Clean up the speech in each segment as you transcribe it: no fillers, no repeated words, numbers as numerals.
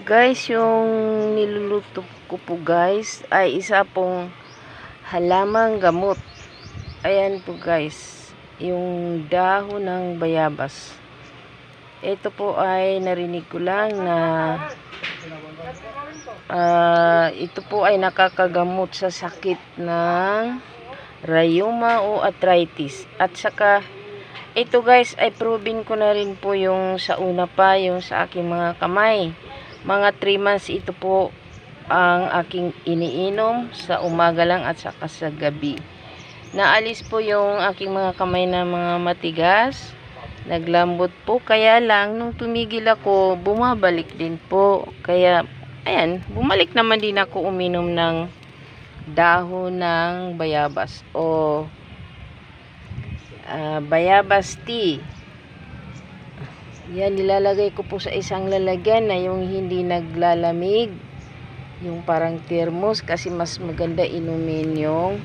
Guys, yung niluluto ko po guys ay isa pong halamang gamot. Ayan po guys, yung dahon ng bayabas. Ito po ay narinig ko lang na ito po ay nakakagamot sa sakit ng rheuma o arthritis. At saka ito guys ay proven ko na rin po yung sa una pa, yung sa aking mga kamay. Mga 3 months ito po ang aking iniinom sa umaga lang at saka sa gabi. Naalis po yung aking mga kamay na mga matigas. Naglambot po. Kaya lang, nung tumigil ako, bumabalik din po. Kaya, ayan, bumalik naman din ako uminom ng dahon ng bayabas o bayabas tea. Yan, nilalagay ko po sa isang lalagyan na yung hindi naglalamig. Yung parang thermos kasi mas maganda inumin yung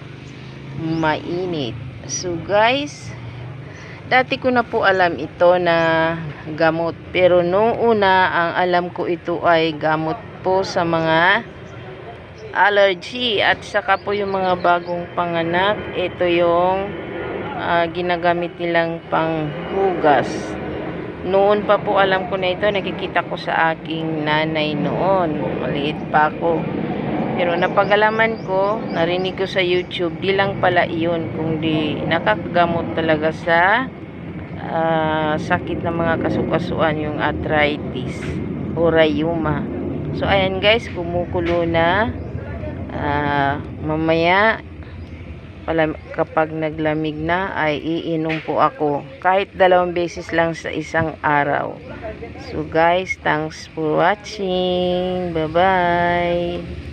mainit. So guys, dati ko na po alam ito na gamot. Pero noong una, ang alam ko ito ay gamot po sa mga allergy. At saka po yung mga bagong panganak, ito yung ginagamit nilang panghugas. Noon pa po alam ko na ito, nakikita ko sa aking nanay noon. Maliit pa ako. Pero napagalaman ko, narinig ko sa YouTube, di lang pala iyon, kundi nakakagamot talaga sa sakit ng mga kasukasuan, yung arthritis o rheuma. So ayan guys, kumukulo na. Mamaya, kapag naglamig na ay iinom po ako kahit 2 beses lang sa isang araw. So guys, thanks for watching. Bye bye.